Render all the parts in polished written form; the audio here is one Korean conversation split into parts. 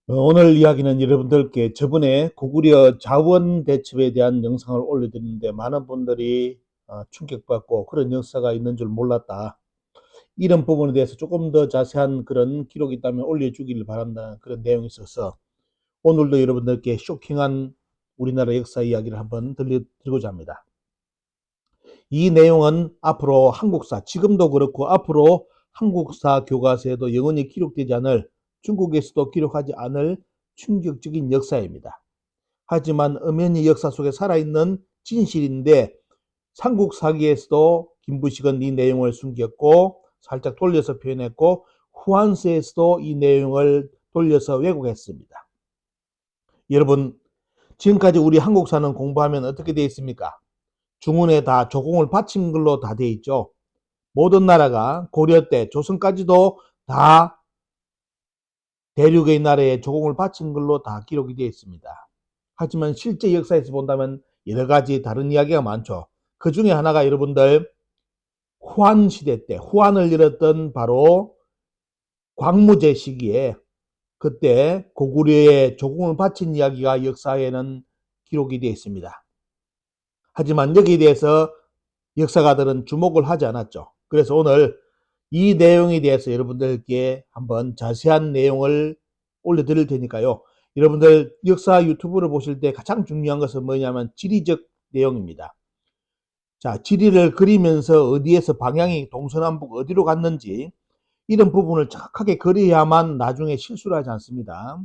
오늘 이야기는 여러분들께 저번에 고구려 자원대첩에 대한 영상을 올려드렸는데 많은 분들이 충격받고 그런 역사가 있는 줄 몰랐다. 이런 부분에 대해서 조금 더 자세한 그런 기록이 있다면 올려주기를 바란다는 그런 내용이 있어서 오늘도 여러분들께 쇼킹한 우리나라 역사 이야기를 한번 들려드리고자 합니다. 이 내용은 앞으로 한국사, 지금도 그렇고 앞으로 한국사 교과서에도 영원히 기록되지 않을, 중국에서도 기록하지 않을 충격적인 역사입니다. 하지만 엄연히 역사 속에 살아있는 진실인데 삼국사기에서도 김부식은 이 내용을 숨겼고 살짝 돌려서 표현했고 후한서에서도 이 내용을 돌려서 왜곡했습니다. 여러분, 지금까지 우리 한국사는 공부하면 어떻게 되어 있습니까? 중원에 다 조공을 바친 걸로 다 되어 있죠. 모든 나라가 고려 때 조선까지도 다 대륙의 나라에 조공을 바친 걸로 다 기록이 되어 있습니다. 하지만 실제 역사에서 본다면 여러 가지 다른 이야기가 많죠. 그 중에 하나가 여러분들 후한 시대 때 후한을 열었던 바로 광무제 시기에 그때 고구려에 조공을 바친 이야기가 역사에는 기록이 되어 있습니다. 하지만 여기에 대해서 역사가들은 주목을 하지 않았죠. 그래서 오늘 이 내용에 대해서 여러분들께 한번 자세한 내용을 올려드릴 테니까요. 여러분들 역사 유튜브를 보실 때 가장 중요한 것은 뭐냐면 지리적 내용입니다. 자, 지리를 그리면서 어디에서 방향이 동서남북 어디로 갔는지 이런 부분을 정확하게 그려야만 나중에 실수를 하지 않습니다.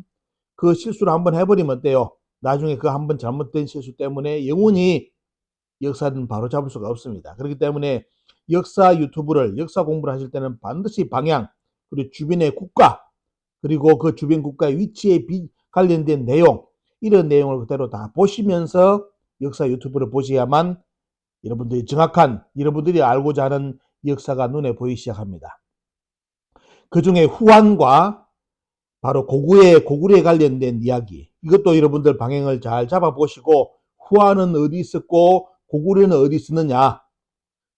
그 실수를 한번 해버리면 어때요? 나중에 그 한번 잘못된 실수 때문에 영원히 역사는 바로잡을 수가 없습니다. 그렇기 때문에 역사 유튜브를 역사 공부를 하실 때는 반드시 방향 그리고 주변의 국가 그리고 그 주변 국가의 위치에 관련된 내용 이런 내용을 그대로 다 보시면서 역사 유튜브를 보셔야만 여러분들이 정확한 여러분들이 알고자 하는 역사가 눈에 보이기 시작합니다. 그 중에 후한과 바로 고구려에 관련된 이야기 이것도 여러분들 방향을 잘 잡아보시고 후한은 어디 있었고 고구려는 어디 있었느냐.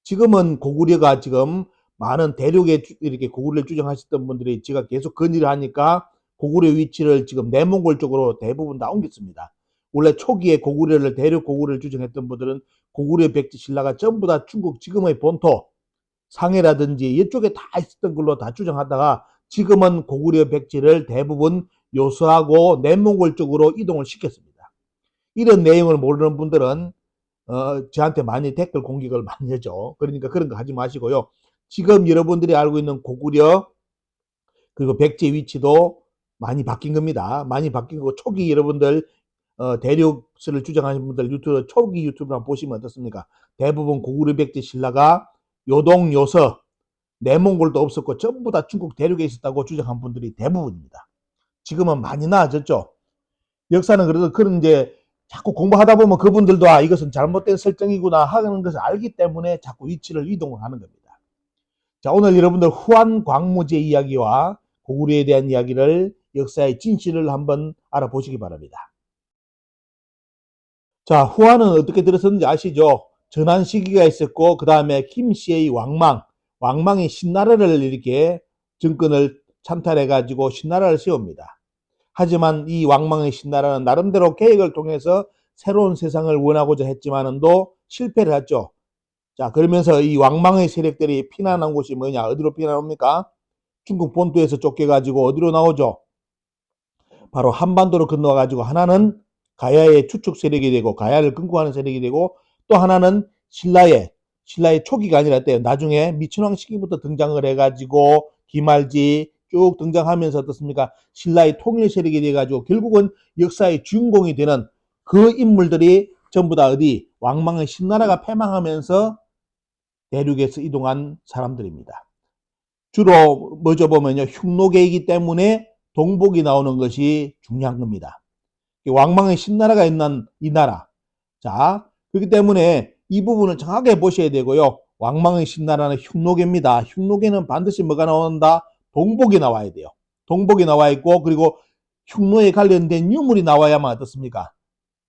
지금은 고구려가 지금 많은 대륙에 이렇게 고구려를 주장하셨던 분들이 제가 계속 건의를 하니까 고구려 위치를 지금 내몽골 쪽으로 대부분 다 옮겼습니다. 원래 초기에 고구려를 대륙 고구려를 주장했던 분들은 고구려 백제 신라가 전부 다 중국 지금의 본토 상해라든지 이쪽에 다 있었던 걸로 다 주장하다가 지금은 고구려 백제를 대부분 요수하고 내몽골 쪽으로 이동을 시켰습니다. 이런 내용을 모르는 분들은 저한테 많이 댓글 공격을 많이 하죠. 그러니까 그런 거 하지 마시고요. 지금 여러분들이 알고 있는 고구려 그리고 백제 위치도 많이 바뀐 겁니다. 많이 바뀐 거고 초기 여러분들 대륙을 주장하시는 분들 유튜브 초기 유튜브 한번 보시면 어떻습니까? 대부분 고구려 백제 신라가 요동 요서 내몽골도 없었고 전부 다 중국 대륙에 있었다고 주장한 분들이 대부분입니다. 지금은 많이 나아졌죠. 역사는 그래도 그런 이제 자꾸 공부하다 보면 그분들도 이것은 잘못된 설정이구나 하는 것을 알기 때문에 자꾸 위치를 이동을 하는 겁니다. 자, 오늘 여러분들 후한 광무제 이야기와 고구려에 대한 이야기를 역사의 진실을 한번 알아보시기 바랍니다. 자, 후한은 어떻게 들었었는지 아시죠? 전한 시기가 있었고 그 다음에 김씨의 왕망이 신나라를 이렇게 정권을 찬탈해가지고 신나라를 세웁니다. 하지만 이 왕망의 신나라는 나름대로 계획을 통해서 새로운 세상을 원하고자 했지만도 실패를 했죠. 자, 그러면서 이 왕망의 세력들이 피난한 곳이 뭐냐? 어디로 피난합니까? 중국 본토에서 쫓겨가지고 어디로 나오죠? 바로 한반도로 건너가지고 하나는 가야의 추축 세력이 되고 가야를 근거하는 세력이 되고 또 하나는 신라의 초기가 아니라 때 나중에 미천왕 시기부터 등장을 해가지고 기말지 쭉 등장하면서 어떻습니까? 신라의 통일 세력이 돼가지고 결국은 역사의 주인공이 되는 그 인물들이 전부 다 어디 왕망의 신나라가 패망하면서 대륙에서 이동한 사람들입니다. 주로 뭐죠 보면요 흉노계이기 때문에 동복이 나오는 것이 중요한 겁니다. 왕망의 신나라가 있는 이 나라. 자, 그렇기 때문에 이 부분을 정확하게 보셔야 되고요. 왕망의 신나라는 흉노계입니다. 흉노계는 반드시 뭐가 나온다? 동복이 나와야 돼요. 동복이 나와 있고 그리고 흉노에 관련된 유물이 나와야만 어떻습니까?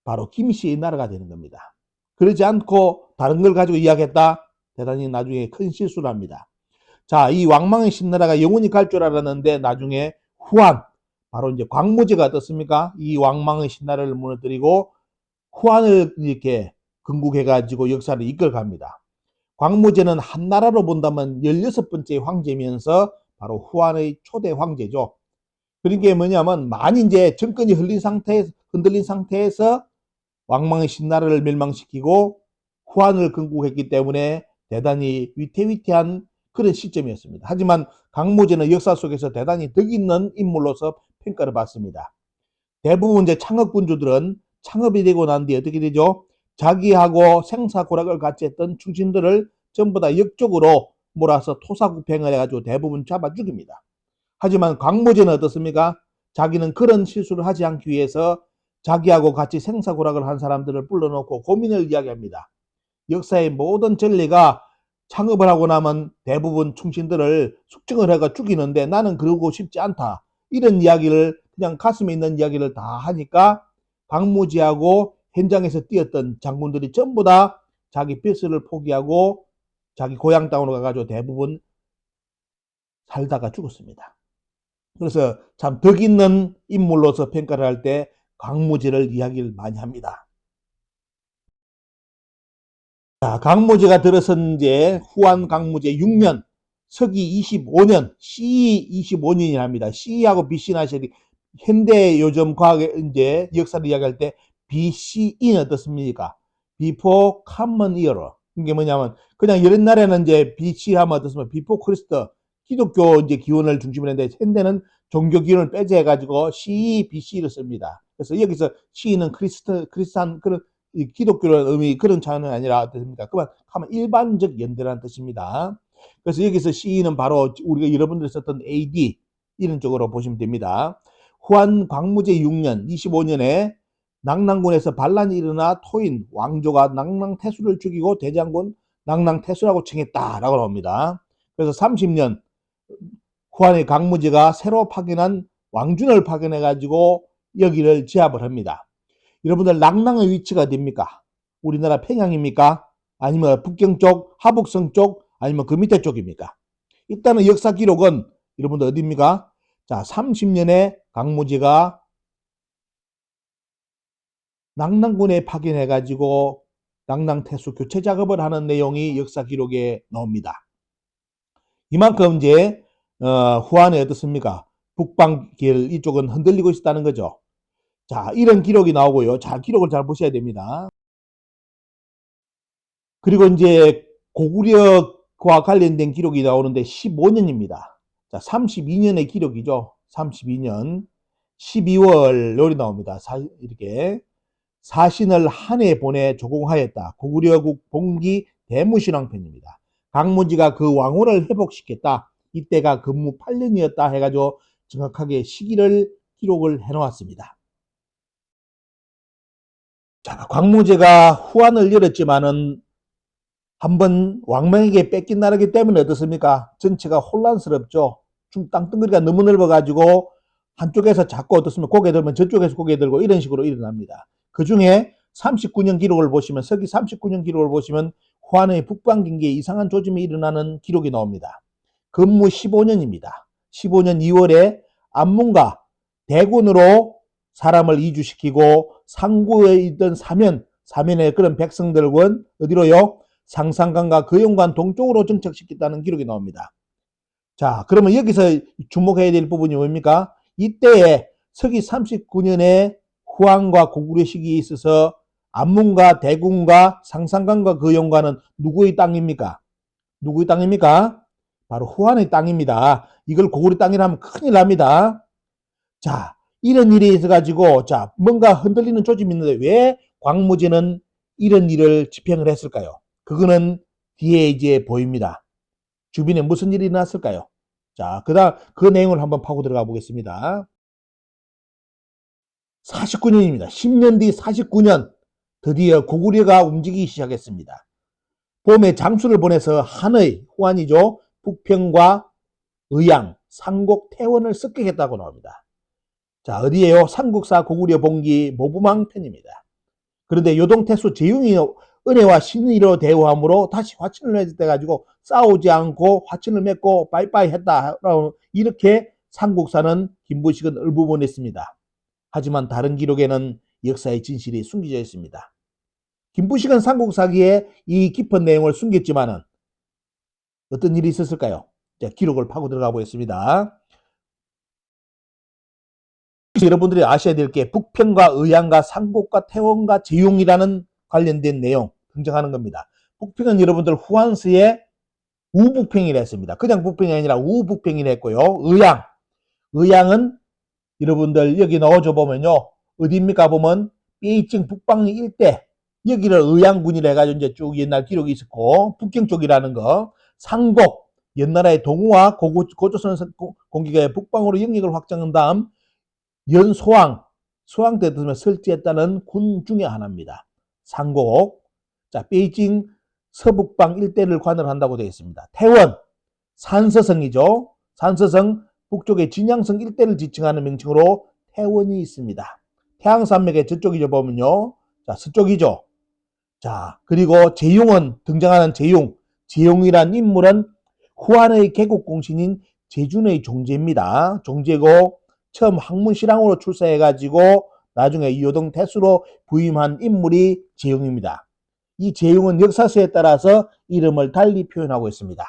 바로 김씨의 나라가 되는 겁니다. 그러지 않고 다른 걸 가지고 이야기했다? 대단히 나중에 큰 실수를 합니다. 자, 이 왕망의 신나라가 영원히 갈 줄 알았는데 나중에 후한 바로 이제 광무제가 어떻습니까? 이 왕망의 신나라를 무너뜨리고 후한을 이렇게 건국해가지고 역사를 이끌어갑니다. 광무제는 한나라로 본다면 16번째 황제면서 바로 후한의 초대 황제죠. 그런 게 뭐냐면 많이 이제 정권이 흔들린 상태에서 왕망의 신나라를 멸망시키고 후한을 건국했기 때문에 대단히 위태위태한 그런 시점이었습니다. 하지만 광무제는 역사 속에서 대단히 덕 있는 인물로서 평가를 받습니다. 대부분 이제 창업군주들은 창업이 되고 난 뒤에 어떻게 되죠? 자기하고 생사고락을 같이 했던 충신들을 전부 다 역적으로 몰아서 토사구팽을 해가지고 대부분 잡아 죽입니다. 하지만 광무제는 어떻습니까? 자기는 그런 실수를 하지 않기 위해서 자기하고 같이 생사고락을 한 사람들을 불러놓고 고민을 이야기합니다. 역사의 모든 전례가 창업을 하고 나면 대부분 충신들을 숙청을 해가 죽이는데 나는 그러고 싶지 않다. 이런 이야기를 그냥 가슴에 있는 이야기를 다 하니까 광무제하고 현장에서 뛰었던 장군들이 전부 다 자기 벼슬을 포기하고 자기 고향 땅으로 가가지고 대부분 살다가 죽었습니다. 그래서 참 덕 있는 인물로서 평가를 할 때 광무제를 이야기를 많이 합니다. 자, 광무제가 들어선 이제 후한 광무제 6년, 서기 25년, CE 25년이랍니다. CE하고 BC는 하셔야 돼. 현대 요즘 과학의 이제 역사를 이야기할 때 BCE는 어떻습니까? Before Common Era. 이게 뭐냐면 그냥 옛날에는 이제 BC 하면 어떻습니까? Before Christ, 기독교 이제 기원을 중심으로 했는데 현대는 종교 기원을 빼제해가지고 CE, BC를 씁니다. 그래서 여기서 CE는 크리스탄 그런 기독교라는 의미 그런 차원은 아니라 어떻습니까? 그만 하면 일반적 연대라는 뜻입니다. 그래서 여기서 CE는 바로 우리가 여러분들이 썼던 AD 이런 쪽으로 보시면 됩니다. 후한 광무제 6년 25년에 낙랑군에서 반란이 일어나 토인 왕조가 낙랑태수를 죽이고 대장군 낙랑태수라고 칭했다라고 나옵니다. 그래서 30년 후한의 광무제가 새로 파견한 왕준을 파견해 가지고 여기를 제압을 합니다. 여러분들 낙랑의 위치가 어디입니까? 우리나라 평양입니까? 아니면 북경 쪽, 하북성 쪽, 아니면 그 밑에 쪽입니까? 일단은 역사 기록은 여러분들 어디입니까? 자, 30년에 광무제가 낙랑군에 파견해가지고 낙랑태수 교체 작업을 하는 내용이 역사 기록에 나옵니다. 이만큼 이제 후한에 어떻습니까? 북방길 이쪽은 흔들리고 있었다는 거죠. 자, 이런 기록이 나오고요. 자, 기록을 잘 보셔야 됩니다. 그리고 이제 고구려와 관련된 기록이 나오는데 15년입니다. 자, 32년의 기록이죠. 32년 12월 요리 나옵니다. 이렇게 사신을 한 해 보내 조공하였다. 고구려국 봉기 대무신왕편입니다. 광무지가 그 왕호를 회복시켰다. 이때가 근무 8년이었다 해가지고 정확하게 시기를 기록을 해놓았습니다. 자, 광무제가 후한을 열었지만은 한번 왕명에게 뺏긴 나라기 때문에 어떻습니까? 전체가 혼란스럽죠. 땅덩어리가 너무 넓어가지고 한쪽에서 자꾸 어떻습니까? 고개 들면 저쪽에서 고개 들고 이런 식으로 일어납니다. 그 중에 39년 기록을 보시면 서기 39년 기록을 보시면 후한의 북방경계에 이상한 조짐이 일어나는 기록이 나옵니다. 근무 15년입니다. 15년 2월에 안문과 대군으로 사람을 이주시키고 상구에 있던 사면의 그런 백성들은 어디로요? 상산강과 거용간 동쪽으로 정착시켰다는 기록이 나옵니다. 자, 그러면 여기서 주목해야 될 부분이 뭡니까? 이때에 서기 39년에 후한과 고구려 시기에 있어서 안문과 대군과 상산강과 거용간은 누구의 땅입니까? 누구의 땅입니까? 바로 후한의 땅입니다. 이걸 고구려 땅이라면 큰일 납니다. 자, 이런 일이 있어가지고 자, 뭔가 흔들리는 조짐이 있는데 왜 광무제는 이런 일을 집행을 했을까요? 그거는 뒤에 이제 보입니다. 주변에 무슨 일이 일어났을까요? 자, 그다음 그 내용을 한번 파고 들어가 보겠습니다. 49년입니다. 10년 뒤 49년 드디어 고구려가 움직이기 시작했습니다. 봄에 장수를 보내서 한의, 후한이죠. 북평과 의양, 상곡, 태원을 습격했다고 나옵니다. 자, 어디에요? 삼국사 고구려 봉기 모부망 편입니다. 그런데 요동태수 제융이 은혜와 신의로 대우함으로 다시 화친을 맺을 때 가지고 싸우지 않고 화친을 맺고 빠이빠이 했다. 이렇게 삼국사는 김부식은 얼부번했습니다. 하지만 다른 기록에는 역사의 진실이 숨겨져 있습니다. 김부식은 삼국사기에 이 깊은 내용을 숨겼지만은 어떤 일이 있었을까요? 자, 기록을 파고 들어가 보겠습니다. 여러분들이 아셔야 될 게 북평과 의양과 상곡과 태원과 제용이라는 관련된 내용 등장하는 겁니다. 북평은 여러분들 후한스의 우북평이라 했습니다. 그냥 북평이 아니라 우북평이라 했고요. 의양은 여러분들 여기 넣어줘 보면요. 어디입니까? 보면 베이징 북방 일대 여기를 의양군이라 해가지고 이제 쭉 옛날 기록이 있었고 북경 쪽이라는 거. 상곡 옛나라의 동우와 고조선 공기가 북방으로 영역을 확장한 다음 소왕 때 뜻은 설치했다는 군 중에 하나입니다. 상곡. 자, 베이징 서북방 일대를 관할 한다고 되어 있습니다. 태원 산서성이죠. 산서성 북쪽의 진양성 일대를 지칭하는 명칭으로 태원이 있습니다. 태양산맥의 저쪽이죠. 보면요. 자, 서쪽이죠. 자, 그리고 제용은 등장하는 제용이란 인물은 후한의 개국공신인 제준의 종제입니다. 종제고 처음 학문실랑으로 출사해가지고 나중에 이효동 태수로 부임한 인물이 제용입니다. 이 제용은 역사서에 따라서 이름을 달리 표현하고 있습니다.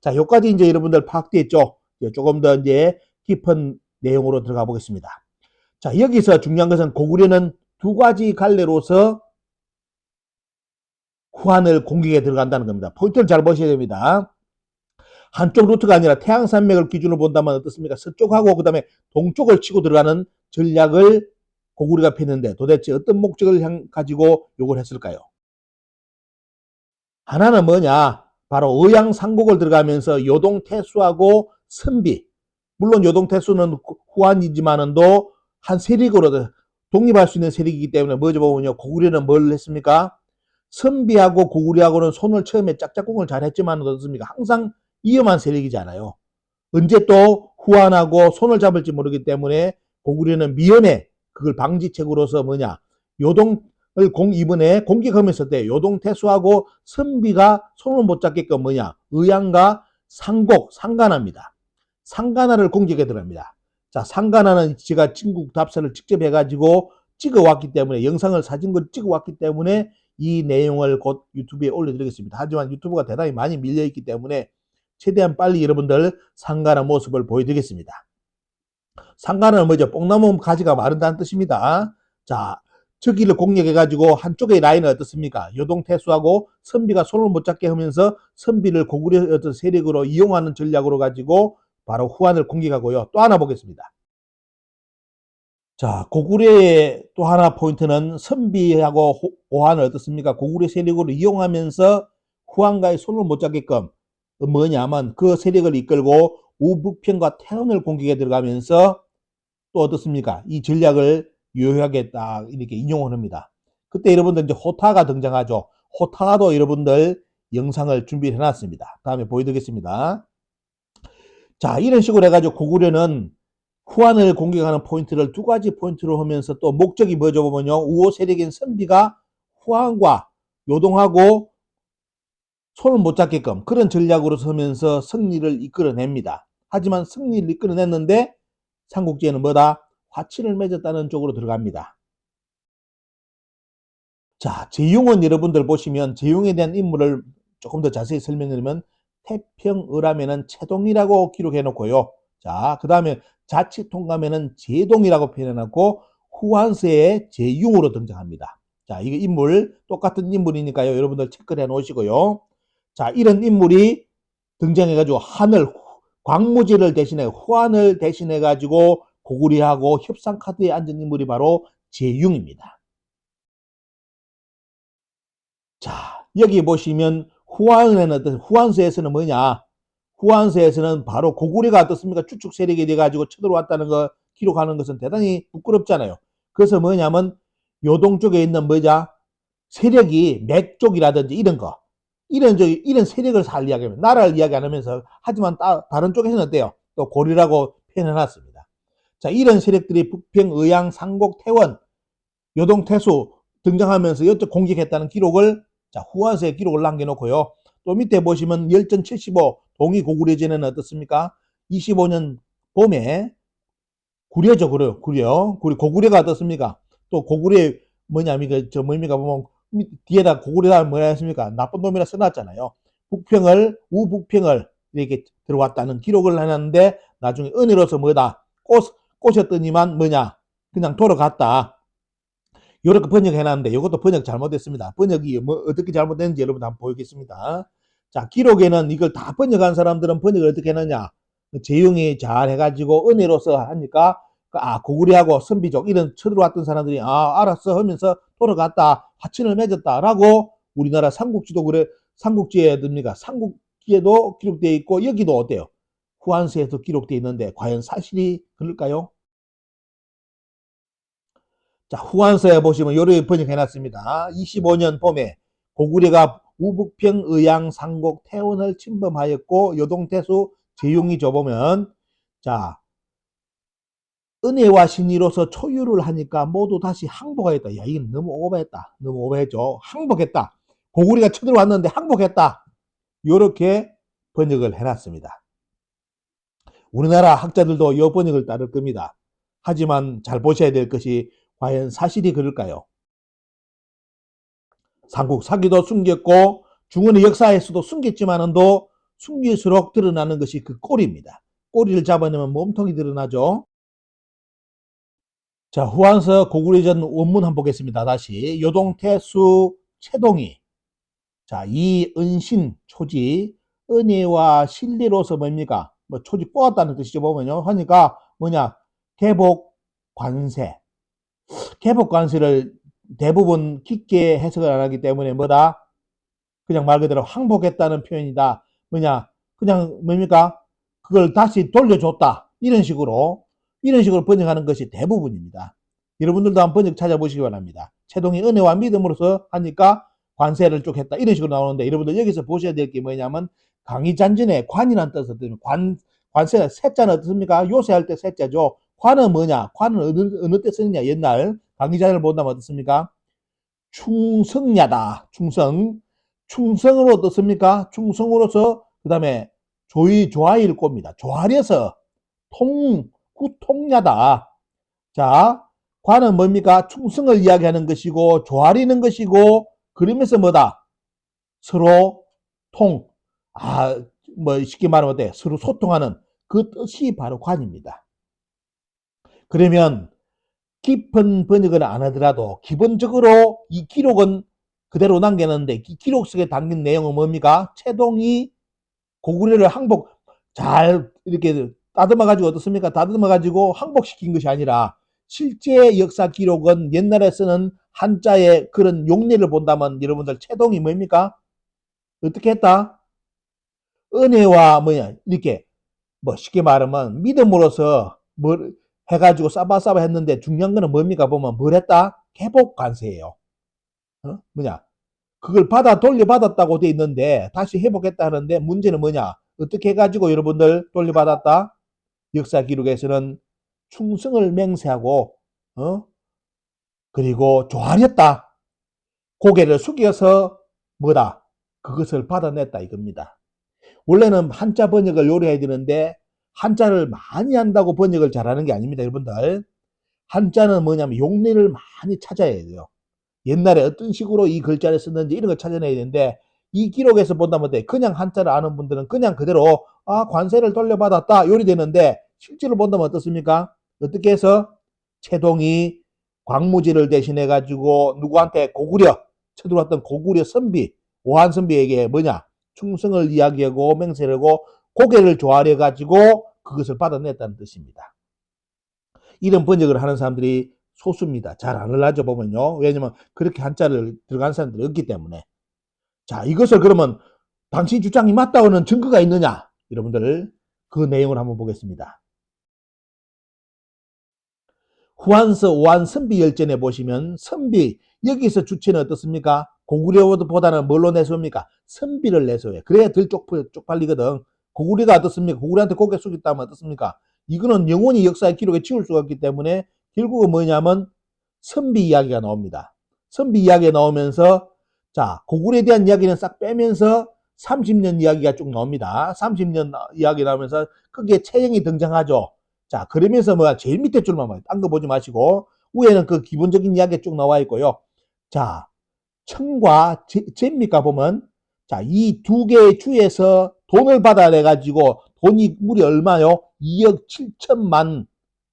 자, 여기까지 이제 여러분들 파악됐죠? 조금 더 이제 깊은 내용으로 들어가 보겠습니다. 자, 여기서 중요한 것은 고구려는 두 가지 갈래로서 후한을 공격에 들어간다는 겁니다. 포인트를 잘 보셔야 됩니다. 한쪽 루트가 아니라 태양산맥을 기준으로 본다면 어떻습니까? 서쪽하고 그 다음에 동쪽을 치고 들어가는 전략을 고구려가 폈는데 도대체 어떤 목적을 가지고 요걸 했을까요? 하나는 뭐냐? 바로 의양상곡을 들어가면서 요동태수하고 선비, 물론 요동태수는 후한이지만은도 한 세력으로 독립할 수 있는 세력이기 때문에 뭐죠 보면요. 고구려는 뭘 했습니까? 선비하고 고구려하고는 손을 처음에 짝짝꿍을 잘 했지만 어떻습니까? 항상 위험한 세력이잖아요. 언제 또 후한하고 손을 잡을지 모르기 때문에 고구려는 미연에 그걸 방지책으로서 뭐냐? 요동을 이번에 공격하면서 때 요동태수하고 선비가 손을 못 잡게끔 뭐냐? 의양과 상곡, 상간하입니다. 상간하를 공격에 들어갑니다. 자, 상간하는 제가 진국 답사를 직접 해가지고 찍어왔기 때문에 영상을 사진을 찍어왔기 때문에 이 내용을 곧 유튜브에 올려드리겠습니다. 하지만 유튜브가 대단히 많이 밀려있기 때문에 최대한 빨리 여러분들 상간한 모습을 보여드리겠습니다. 상간은 뭐죠? 뽕나무 가지가 마른다는 뜻입니다. 자, 저기를 공략해가지고 한쪽의 라인은 어떻습니까? 요동태수하고 선비가 손을 못 잡게 하면서 선비를 고구려 어떤 세력으로 이용하는 전략으로 가지고 바로 후한을 공격하고요. 또 하나 보겠습니다. 자, 고구려의 또 하나 포인트는 선비하고 후한을 어떻습니까? 고구려 세력으로 이용하면서 후한과의 손을 못 잡게끔 뭐냐면 그 세력을 이끌고 우북평과 태원을 공격에 들어가면서 또 어떻습니까? 이 전략을 유효하게 딱 이렇게 인용을 합니다. 그때 여러분들 이제 호타가 등장하죠. 호타도 여러분들 영상을 준비해 놨습니다. 다음에 보여드리겠습니다. 자, 이런 식으로 해가지고 고구려는 후한을 공격하는 포인트를 두 가지 포인트로 하면서 또 목적이 뭐죠 보면요. 우호 세력인 선비가 후한과 요동하고 손을 못 잡게끔 그런 전략으로 서면서 승리를 이끌어냅니다. 하지만 승리를 이끌어냈는데 삼국지에는 뭐다? 화친을 맺었다는 쪽으로 들어갑니다. 자, 제용은 여러분들 보시면 제용에 대한 인물을 조금 더 자세히 설명드리면 태평의라면은 채동이라고 기록해 놓고요. 자, 그 다음에 자치통감에는 제동이라고 표현해놨고 후한세의 제용으로 등장합니다. 자, 이게 인물 똑같은 인물이니까요. 여러분들 체크를 해 놓으시고요. 자, 이런 인물이 등장해가지고 광무제를 대신해 후한을 대신해가지고 고구려하고 협상 카드에 앉은 인물이 바로 제융입니다. 자, 여기 보시면 후한세에서는 뭐냐? 후한세에서는 바로 고구려가 어떻습니까? 주축 세력이 돼가지고 쳐들어왔다는 거 기록하는 것은 대단히 부끄럽잖아요. 그래서 뭐냐면 요동 쪽에 있는 뭐냐? 세력이 맥족이라든지 이런 거. 이런 세력을 잘 이야기합니다. 나라를 이야기 안 하면서, 하지만 다른 쪽에서는 어때요? 또 고리라고 표현해놨습니다. 자, 이런 세력들이 북평, 의양, 상곡, 태원, 요동, 태수 등장하면서 이쪽 공격했다는 기록을, 자, 후한세의 기록을 남겨놓고요. 또 밑에 보시면 열전 75 동이 고구려제는 어떻습니까? 25년 봄에 구려죠, 구려. 고구려가 어떻습니까? 또 고구려 뭐냐면 저 뭡니까 보면 뒤에다 고구려가 뭐라 했습니까? 나쁜 놈이라 써놨잖아요. 우북평을 이렇게 들어왔다는 기록을 해놨는데 나중에 은혜로서 뭐다? 꼬셨더니만 뭐냐? 그냥 돌아갔다. 이렇게 번역해놨는데 이것도 번역 잘못했습니다. 번역이 뭐 어떻게 잘못됐는지 여러분 한번 보이겠습니다. 자, 기록에는 이걸 다 번역한 사람들은 번역을 어떻게 했느냐? 재용이 잘 해가지고 은혜로서 하니까 고구려하고 선비족 이런 쳐들어왔던 사람들이 알았어 하면서 돌아갔다, 화친을 맺었다라고 우리나라 삼국지도 그래, 삼국지에 듭니까? 삼국지에도 기록되어 있고 여기도 어때요? 후한서에도 기록되어 있는데 과연 사실이 그럴까요? 자, 후한서에 보시면 요렇게 번역해놨습니다. 25년 봄에 고구려가 우북평 의양 상곡 태원을 침범하였고 요동태수 재용이 줘보면 자, 은혜와 신의로서 초유를 하니까 모두 다시 항복하였다. 야, 이건 너무 오버했다. 너무 오버했죠. 항복했다. 고구려가 쳐들어왔는데 항복했다. 요렇게 번역을 해놨습니다. 우리나라 학자들도 이 번역을 따를 겁니다. 하지만 잘 보셔야 될 것이 과연 사실이 그럴까요? 삼국 사기도 숨겼고 중원의 역사에서도 숨겼지만도 숨길수록 드러나는 것이 그 꼬리입니다. 꼬리를 잡아내면 몸통이 드러나죠. 자, 후한서 고구려전 원문 한번 보겠습니다. 다시 요동태수 채동이 자, 이 은신 초지 은혜와 신리로서 뭡니까? 뭐 초지 뽑았다는 뜻이죠 보면요. 하니까 뭐냐? 개복 관세. 개복 관세를 대부분 깊게 해석을 안 하기 때문에 뭐다? 그냥 말 그대로 항복했다는 표현이다. 뭐냐? 그냥 뭡니까? 그걸 다시 돌려줬다. 이런 식으로 번역하는 것이 대부분입니다. 여러분들도 한번 번역 찾아보시기 바랍니다. 채동이 은혜와 믿음으로서 하니까 관세를 쭉 했다. 이런 식으로 나오는데 여러분들 여기서 보셔야 될 게 뭐냐면 강의잔전에 관이라는 뜻을 뜻 관세 세자는 어떻습니까? 요새할 때 세자죠. 관은 뭐냐? 관은 어느 때 쓰느냐? 옛날 강의자를 본다면 어떻습니까? 충성야다. 충성으로 어떻습니까? 충성으로서 그 다음에 조아일 꼽니다. 조아려서 후통야다. 자, 관은 뭡니까? 충성을 이야기하는 것이고 조아리는 것이고 그러면서 뭐다? 서로 뭐 쉽게 말하면 어때? 서로 소통하는 그 뜻이 바로 관입니다. 그러면 깊은 번역을 안 하더라도 기본적으로 이 기록은 그대로 남겨놨는데 기록 속에 담긴 내용은 뭡니까? 채동이 고구려를 항복 잘 이렇게 다듬어가지고 어떻습니까? 다듬어가지고 항복시킨 것이 아니라 실제 역사 기록은 옛날에 쓰는 한자의 그런 용례를 본다면 여러분들 채동이 뭡니까? 어떻게 했다? 은혜와 뭐냐 이렇게 뭐 쉽게 말하면 믿음으로서 뭘 해가지고 싸바싸바 했는데 중요한 거는 뭡니까? 보면 뭘 했다? 개복 관세예요. 뭐냐? 그걸 돌려받았다고 돼 있는데 다시 회복했다 하는데 문제는 뭐냐? 어떻게 해가지고 여러분들 돌려받았다? 역사 기록에서는 충성을 맹세하고 그리고 조아렸다. 고개를 숙여서 뭐다? 그것을 받아냈다 이겁니다. 원래는 한자 번역을 요리해야 되는데 한자를 많이 한다고 번역을 잘하는 게 아닙니다. 여러분들. 한자는 뭐냐면 용례를 많이 찾아야 돼요. 옛날에 어떤 식으로 이 글자를 썼는지 이런 걸 찾아내야 되는데 이 기록에서 본다면 그냥 한자를 아는 분들은 그냥 그대로 관세를 돌려받았다 요리 되는데 실제로 본다면 어떻습니까? 어떻게 해서 채동이 광무지를 대신해 가지고 누구한테 쳐들어왔던 고구려 선비 오한 선비에게 뭐냐 충성을 이야기하고 맹세를 하고 고개를 조아려 가지고 그것을 받아냈다는 뜻입니다. 이런 번역을 하는 사람들이 소수입니다. 잘 안 흘러져 보면요. 왜냐면 그렇게 한자를 들어간 사람들이 없기 때문에. 자, 이것을 그러면 당신 주장이 맞다고는 증거가 있느냐? 여러분들 그 내용을 한번 보겠습니다. 후한서 오한 선비 열전에 보시면 선비 여기서 주체는 어떻습니까? 고구려보다는 뭘로 내세웁니까? 선비를 내세워요. 그래야 덜 쪽팔리거든. 고구려가 어떻습니까? 고구려한테 고개 숙였다면 어떻습니까? 이거는 영원히 역사의 기록에 지울 수가 없기 때문에 결국은 뭐냐면 선비 이야기가 나옵니다. 선비 이야기가 나오면서 자 고구려에 대한 이야기는 싹 빼면서 30년 이야기가 쭉 나옵니다. 30년 이야기 나오면서 거기에 채영이 등장하죠. 자, 그러면서 뭐 제일 밑에 줄만 봐요. 딴 거 보지 마시고 위에는 그 기본적인 이야기가 쭉 나와 있고요. 자, 청과 잽니까 보면 자, 이 두 개의 주에서 돈을 받아내 가지고 돈이 무려 얼마요? 2억 7천만.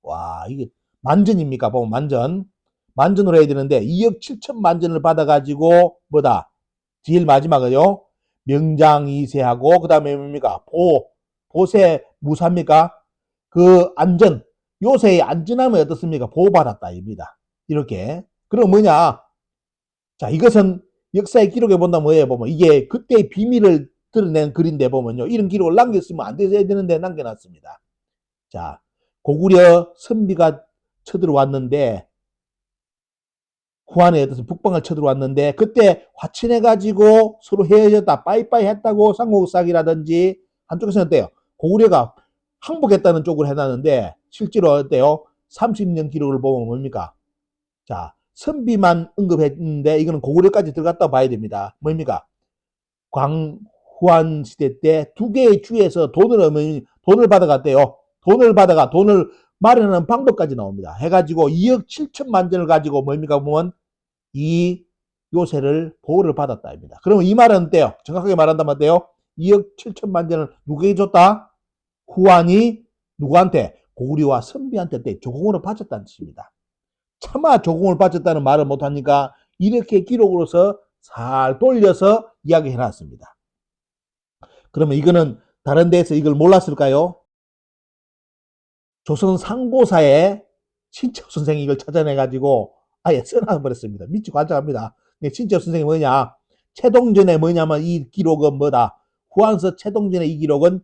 와, 이게 만전입니까? 보면 만전으로 해야 되는데 2억 7천만 전을 받아 가지고 뭐다? 제일 마지막은요. 명장이세하고 그다음에 뭡니까? 보세 무사입니까? 그 안전, 요새의 안전함이 어떻습니까? 보호받았다 입니다. 이렇게. 그럼 뭐냐? 자, 이것은 역사의 기록에 본다면 뭐예요? 보면 이게 그때의 비밀을 드러낸 글인데 보면요. 이런 기록을 남겼으면 안 되는데 남겨놨습니다. 자, 고구려 선비가 쳐들어왔는데 후한에 어떤 북방을 쳐들어왔는데 그때 화친해가지고 서로 헤어졌다 빠이빠이 했다고 삼국사기라든지 한쪽에서는 어때요? 고구려가 항복했다는 쪽으로 해놨는데 실제로 어때요? 30년 기록을 보면 뭡니까? 자, 선비만 언급했는데 이거는 고구려까지 들어갔다 봐야 됩니다. 뭡니까? 광후한 시대 때 두 개의 주에서 돈을 받아갔대요. 돈을 받아가 돈을 마련하는 방법까지 나옵니다. 해가지고 2억 7천만 전을 가지고 뭡니까 보면 이 요새를 보호를 받았다입니다. 그러면 이 말은 어때요? 정확하게 말한다면 어때요? 2억 7천만 전을 누구에게 줬다? 후한이 누구한테? 고구려와 선비한테 조공으로 바쳤다는 뜻입니다. 차마 조공을 바쳤다는 말을 못하니까 이렇게 기록으로서 잘 돌려서 이야기해놨습니다. 그러면 이거는 다른 데서 이걸 몰랐을까요? 조선 상고사에 신채호 선생이 이걸 찾아내가지고 아예 써놔버렸습니다. 믿지 관장합니다. 신채호 선생이 뭐냐? 최동전에 뭐냐면 이 기록은 뭐다? 후한서 최동전의 이 기록은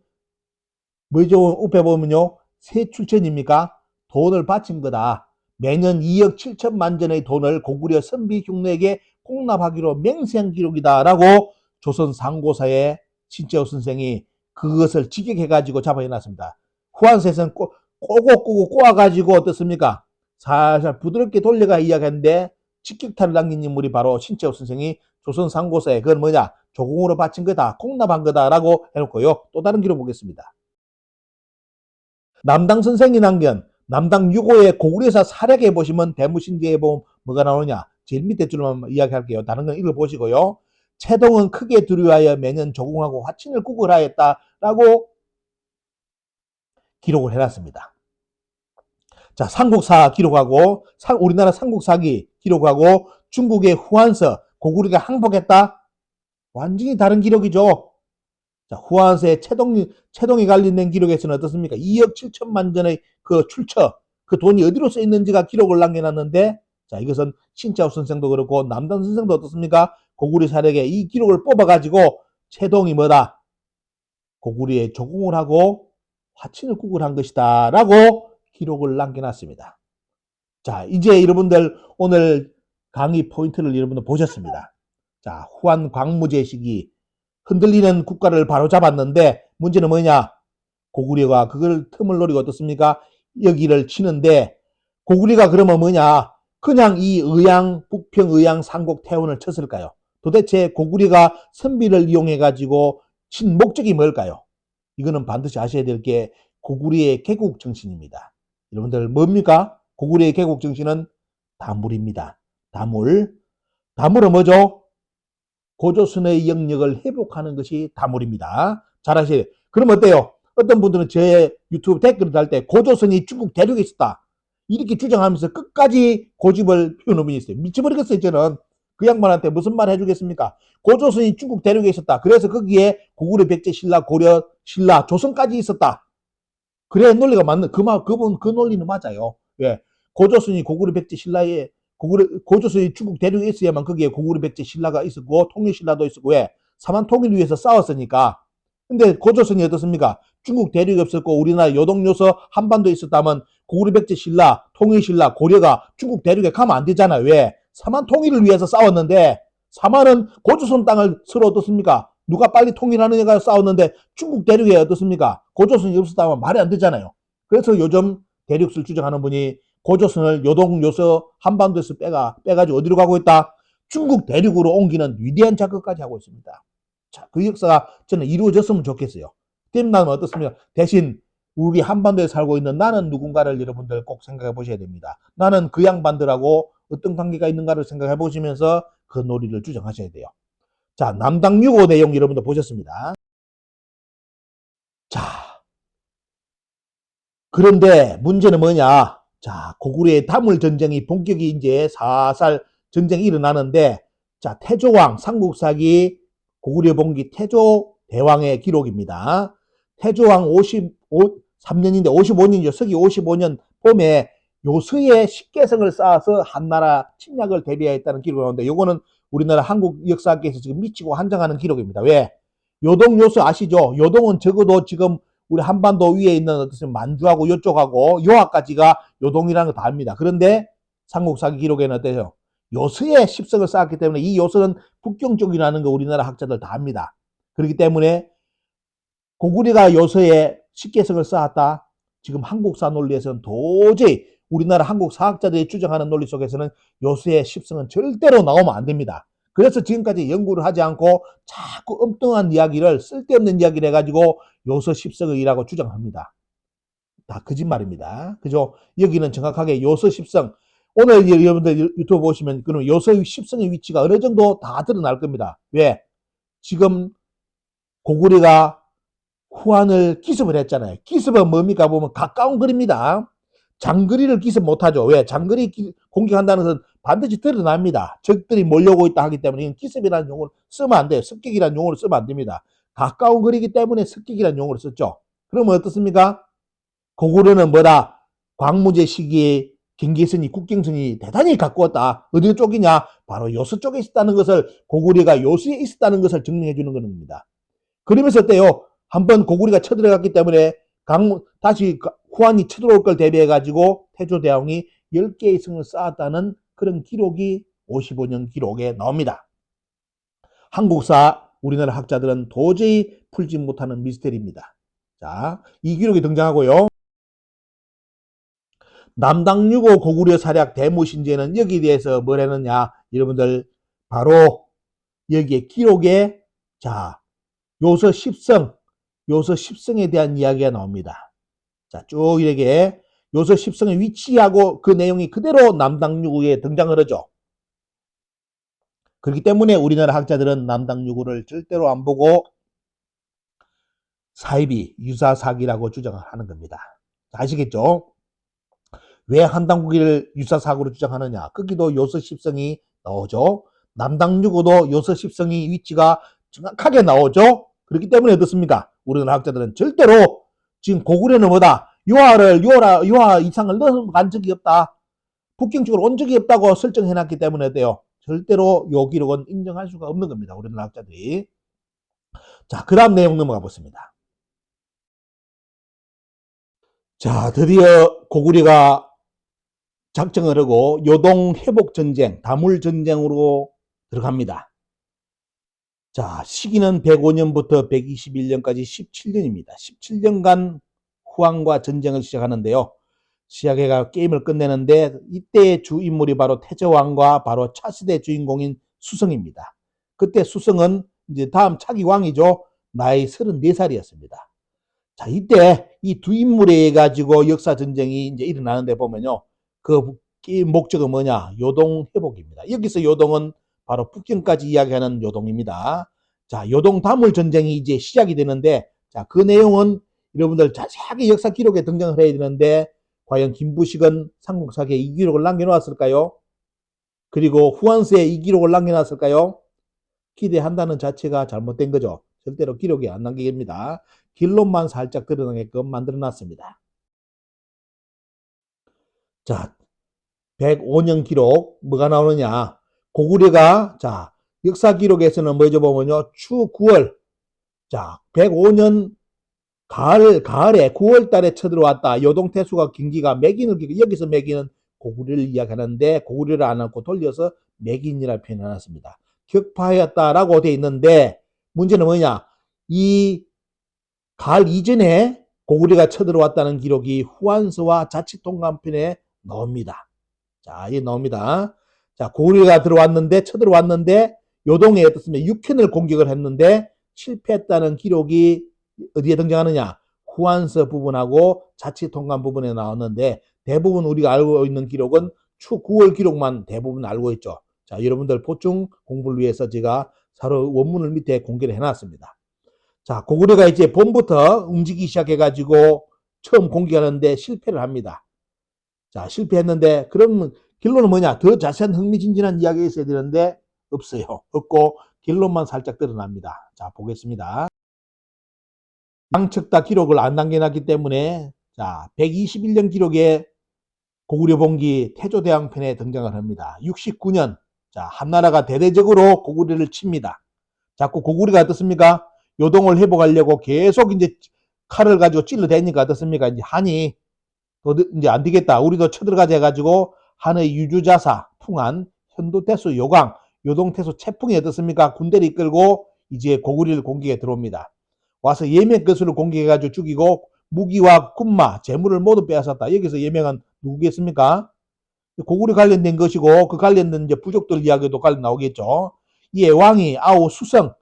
뭐죠? 옆에 보면요. 새 출천입니까? 돈을 바친 거다. 매년 2억 7천만 전의 돈을 고구려 선비 흉내에게 공납하기로 맹세한 기록이다라고 조선 상고사의 신채호 선생이 그것을 직역해가지고 잡아내놨습니다. 후한서에서는 꼬고 꼬아가지고 어떻습니까? 살살 부드럽게 돌려가 이야기하는데 직격탄을 남긴 인물이 바로 신채호 선생이 조선 상고사에 그건 뭐냐? 조공으로 바친 거다. 공납한 거다라고 해놓고요. 또 다른 기록 보겠습니다. 남당 선생이 남긴 남당 6호의 고구려사 사략에 보시면 대무신기에 보면 뭐가 나오냐? 제일 밑에 줄만 이야기할게요. 다른 건 읽어보시고요. 채동은 크게 두려워하여 매년 조공하고 화친을 구걸하였다라고 기록을 해놨습니다. 자, 삼국사 기록하고 우리나라 삼국사기 기록하고 중국의 후한서 고구려가 항복했다? 완전히 다른 기록이죠. 자, 후한서의 채동이 관련된 기록에서는 어떻습니까? 2억 7천만 전의 그 출처, 그 돈이 어디로 쓰였는지가 기록을 남겨놨는데, 자, 이것은 신채호 선생도 그렇고 남당 선생도 어떻습니까? 고구려 사력에 이 기록을 뽑아가지고 채동이 뭐다? 고구려에 조공을 하고 화친을 구걸한 것이다 라고 기록을 남겨놨습니다. 자, 이제 여러분들 오늘 강의 포인트를 여러분들 보셨습니다. 자, 후한 광무제 시기 흔들리는 국가를 바로잡았는데 문제는 뭐냐? 고구려가 그걸 틈을 노리고 어떻습니까? 여기를 치는데 고구려가 그러면 뭐냐? 그냥 이 북평, 의양, 상곡, 태원을 쳤을까요? 도대체 고구려가 선비를 이용해가지고 친 목적이 뭘까요? 이거는 반드시 아셔야 될 게 고구려의 개국 정신입니다. 여러분들 뭡니까? 고구려의 개국 정신은 다물입니다. 다물은 뭐죠? 고조선의 영역을 회복하는 것이 다물입니다. 잘 아셔야 돼요. 그럼 어때요? 어떤 분들은 제 유튜브 댓글을 달 때 고조선이 중국 대륙에 있었다. 이렇게 주장하면서 끝까지 고집을 피우는 분이 있어요. 미쳐버리겠어요, 저는. 그 양반한테 무슨 말 해주겠습니까? 고조선이 중국 대륙에 있었다. 그래서 거기에 고구려, 백제, 신라, 고려, 신라, 조선까지 있었다. 그래 논리가 맞는 그 논리는 맞아요. 왜? 고조선이 고구려, 백제, 신라에 고조선이 중국 대륙에 있어야만 거기에 고구려, 백제, 신라가 있었고 통일신라도 있었고 왜? 사만 통일을 위해서 싸웠으니까. 근데 고조선이 어떻습니까? 중국 대륙이 없었고 우리나라 요동요서 한반도에 있었다면 고구려, 백제, 신라, 통일신라, 고려가 중국 대륙에 가면 안 되잖아요. 왜? 사만 통일을 위해서 싸웠는데 사만은 고조선 땅을 서로 어떻습니까? 누가 빨리 통일하느냐가 싸웠는데 중국 대륙에 어떻습니까? 고조선이 없었다면 말이 안 되잖아요. 그래서 요즘 대륙을 주장하는 분이 고조선을 요동요서 한반도에서 빼가지고 어디로 가고 있다? 중국 대륙으로 옮기는 위대한 작업까지 하고 있습니다. 자, 그 역사가 저는 이루어졌으면 좋겠어요. 때문에 어떻습니까? 대신 우리 한반도에 살고 있는 나는 누군가를 여러분들 꼭 생각해 보셔야 됩니다. 나는 그 양반들하고 어떤 관계가 있는가를 생각해 보시면서 그 논리를 주장하셔야 돼요. 자, 남당 6호 내용 여러분들 보셨습니다. 자, 그런데 문제는 뭐냐? 자, 고구려의 다물 전쟁이 본격이 이제 살살 전쟁이 일어나는데, 자, 태조왕 삼국사기 고구려 본기 태조 대왕의 기록입니다. 태조왕 53년인데 55년이죠. 서기 55년 봄에 요서에 십계성을 쌓아서 한나라 침략을 대비하였다는 기록이 나오는데, 요거는 우리나라 한국 역사학계에서 지금 미치고 환장하는 기록입니다. 왜? 요동 요서 아시죠? 요동은 적어도 지금 우리 한반도 위에 있는 어떤 만주하고 요쪽하고 요하까지가 요동이라는 거 다 압니다. 그런데 삼국사기 기록에는 어때요? 요서에 십성을 쌓았기 때문에 이 요서는 북경 쪽이라는 거 우리나라 학자들 다 압니다. 그렇기 때문에 고구려가 요서에 십계성을 쌓았다. 지금 한국사 논리에서는 도저히 우리나라 한국 사학자들이 주장하는 논리 속에서는 요서의 십성은 절대로 나오면 안 됩니다. 그래서 지금까지 연구를 하지 않고 자꾸 엉뚱한 이야기를 쓸데없는 이야기를 해가지고 요서 십성이라고 주장합니다. 다 거짓말입니다. 그죠? 여기는 정확하게 요서 십성. 오늘 여러분들 유튜브 보시면 그러면 요서 십성의 위치가 어느 정도 다 드러날 겁니다. 왜? 지금 고구려가 후한을 기습을 했잖아요. 기습은 뭡니까? 보면 가까운 거리입니다. 장거리를 기습 못하죠. 왜? 장거리 공격한다는 것은 반드시 드러납니다. 적들이 몰려오고 있다 하기 때문에 기습이라는 용어를 쓰면 안 돼요. 습격이라는 용어를 쓰면 안 됩니다. 가까운 거리이기 때문에 습격이라는 용어를 썼죠. 그러면 어떻습니까? 고구려는 뭐다? 광무제 시기에 경계선이 국경선이 대단히 가까웠다. 어디 쪽이냐? 바로 요서 쪽에 있었다는 것을 고구려가 요서에 있었다는 것을 증명해 주는 겁니다. 그러면서 어때요? 한번 고구려가 쳐들어갔기 때문에 다시 후한이 쳐들어올 걸 대비해가지고 태조대왕이 10개의 성을 쌓았다는 그런 기록이 55년 기록에 나옵니다. 한국사 우리나라 학자들은 도저히 풀지 못하는 미스테리입니다. 자, 이 기록이 등장하고요. 남당 6호 고구려 사략 대무신제는 여기에 대해서 뭘 했느냐? 여러분들 바로 여기에 기록에 자 요서 10성 요서 10성에 대한 이야기가 나옵니다. 자, 쭉 이렇게 요서 10성의 위치하고 그 내용이 그대로 남당 6호에 등장을 하죠. 그렇기 때문에 우리나라 학자들은 남당 6호를 절대로 안 보고 사이비 유사사기라고 주장을 하는 겁니다. 아시겠죠? 왜 한당국이를 유사사고로 주장하느냐? 거기도 요서 10성이 나오죠. 남당 6호도 요서 10성이 위치가 정확하게 나오죠. 그렇기 때문에 어떻습니까? 우리나라 학자들은 절대로 지금 고구려는 뭐다? 요하 이상을 넘어간 적이 없다. 북경 쪽으로 온 적이 없다고 설정해놨기 때문에 어때요? 절대로 요 기록은 인정할 수가 없는 겁니다. 우리나라 학자들이. 자, 그 다음 내용 넘어가 보겠습니다. 자, 드디어 고구려가 작정을 하고 요동 회복 전쟁, 다물 전쟁으로 들어갑니다. 자, 시기는 105년부터 121년까지 17년입니다. 17년간 후한과 전쟁을 시작하는데요. 시작해가 게임을 끝내는데 이때의 주인물이 바로 태조왕과 바로 차세대 주인공인 수성입니다. 그때 수성은 이제 다음 차기 왕이죠. 나이 34살이었습니다. 자, 이때 이 두 인물에 의해 가지고 역사 전쟁이 이제 일어나는데 보면요. 그 목적은 뭐냐? 요동 회복입니다. 여기서 요동은 바로 북경까지 이야기하는 요동입니다. 자, 요동 다물 전쟁이 이제 시작이 되는데, 자, 그 내용은 여러분들 자세하게 역사 기록에 등장을 해야 되는데, 과연 김부식은 삼국사기에 이 기록을 남겨놓았을까요? 그리고 후한세에 이 기록을 남겨놨을까요? 기대한다는 자체가 잘못된 거죠. 절대로 기록이 안 남깁니다. 길론만 살짝 드러나게끔 만들어놨습니다. 자, 105년 기록 뭐가 나오느냐? 고구려가 자 역사 기록에서는 뭐죠 보면요 추 9월 자 105년 가을에 9월 달에 쳐들어왔다. 요동태수가 경기가 매긴을 여기서 매기는 고구려를 이야기하는데 고구려를 안 하고 돌려서 매긴이라 표현해놨습니다. 격파하였다라고 돼 있는데 문제는 뭐냐? 이 가을 이전에 고구려가 쳐들어왔다는 기록이 후한서와 자치통감편에 나옵니다. 자, 이게 나옵니다. 자, 고구려가 쳐들어왔는데 요동에 어떻습니까? 육현을 공격을 했는데 실패했다는 기록이 어디에 등장하느냐? 후한서 부분하고 자치통감 부분에 나왔는데 대부분 우리가 알고 있는 기록은 추 9월 기록만 대부분 알고 있죠. 자, 여러분들 보충 공부를 위해서 제가 서로 원문을 밑에 공개를 해놨습니다. 자, 고구려가 이제 봄부터 움직이기 시작해가지고 처음 공개하는데 실패를 합니다. 자, 실패했는데 그럼 결론은 뭐냐? 더 자세한 흥미진진한 이야기가 있어야 되는데 없어요. 없고 결론만 살짝 드러납니다. 자, 보겠습니다. 양측 다 기록을 안 남겨놨기 때문에 자, 121년 기록에 고구려 봉기 태조대왕편에 등장을 합니다. 69년 자, 한나라가 대대적으로 고구려를 칩니다. 자꾸 고구려가 어떻습니까? 요동을 회복하려고 계속 이제 칼을 가지고 찔러대니까 어떻습니까? 이제 한이 이제 안 되겠다. 우리도 쳐들어가자 해가지고 한의 유주자사, 풍한, 현도태수, 요강, 요동태수, 채풍이 어떻습니까? 군대를 이끌고 이제 고구려를 공격에 들어옵니다. 와서 예명 것으로 공격해가지고 죽이고 무기와 군마, 재물을 모두 빼앗았다. 여기서 예명은 누구겠습니까? 고구려 관련된 것이고 그 관련된 이제 부족들 이야기도 관련 나오겠죠. 이에 왕이 아우 수성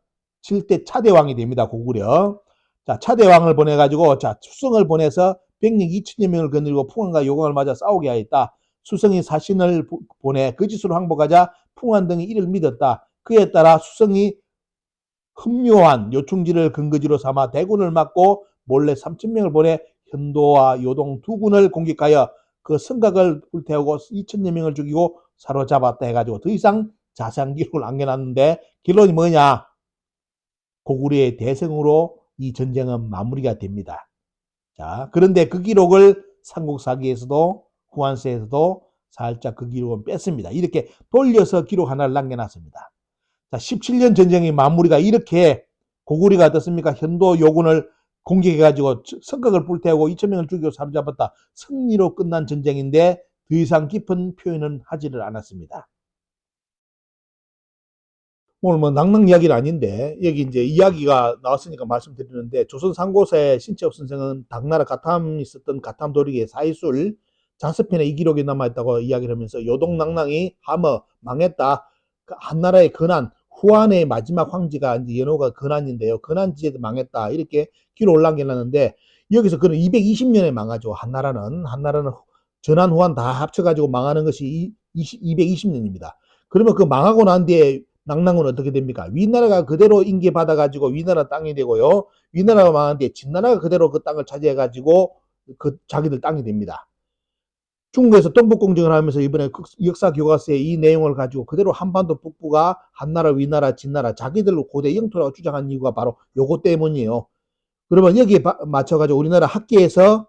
7대 차대왕이 됩니다. 고구려. 자, 차대왕을 보내가지고 자 수성을 보내서 병력 2천여 명을 거느리고 풍한과 요강을 맞아 싸우게 하였다. 수성이 사신을 보내 거짓으로 항복하자 풍한 등이 이를 믿었다. 그에 따라 수성이 흡요한 요충지를 근거지로 삼아 대군을 막고 몰래 3천명을 보내 현도와 요동 두 군을 공격하여 그 성곽을 불태우고 2천여 명을 죽이고 사로잡았다 해가지고 더 이상 자세한 기록을 남겨놨는데 결론이 뭐냐? 고구려의 대승으로 이 전쟁은 마무리가 됩니다. 자, 그런데 그 기록을 삼국사기에서도 후한서에서도 살짝 그 기록은 뺐습니다. 이렇게 돌려서 기록 하나를 남겨놨습니다. 자, 17년 전쟁의 마무리가 이렇게 고구려가 어떻습니까? 현도 요군을 공격해가지고 성곽을 불태우고 2천명을 죽이고 사로잡았다. 승리로 끝난 전쟁인데 더 이상 깊은 표현은 하지를 않았습니다. 오늘 뭐 낭낭 이야기는 아닌데 여기 이제 이야기가 나왔으니까 말씀드리는데 조선 상고사의 신채엽 선생은 당나라 가탐이 있었던 가탐도리의 사이술 자서편에 이 기록이 남아있다고 이야기를 하면서 요동낭낭이 함어 망했다. 한나라의 근한 후한의 마지막 황제가 이제 연호가 근한인데요. 근한지에도 망했다. 이렇게 기록을 남겨놨는데 여기서 그는 220년에 망하죠. 한나라는 전한 후한 다 합쳐가지고 망하는 것이 220년입니다. 그러면 그 망하고 난 뒤에 낭낭은 어떻게 됩니까? 위나라가 그대로 인계받아가지고 위나라 땅이 되고요. 위나라가 망한 뒤에 진나라가 그대로 그 땅을 차지해가지고 그 자기들 땅이 됩니다. 중국에서 동북공정을 하면서 이번에 역사 교과서에 이 내용을 가지고 그대로 한반도 북부가 한나라, 위나라, 진나라 자기들 고대 영토라고 주장한 이유가 바로 요거 때문이에요. 그러면 여기에 맞춰가지고 우리나라 학계에서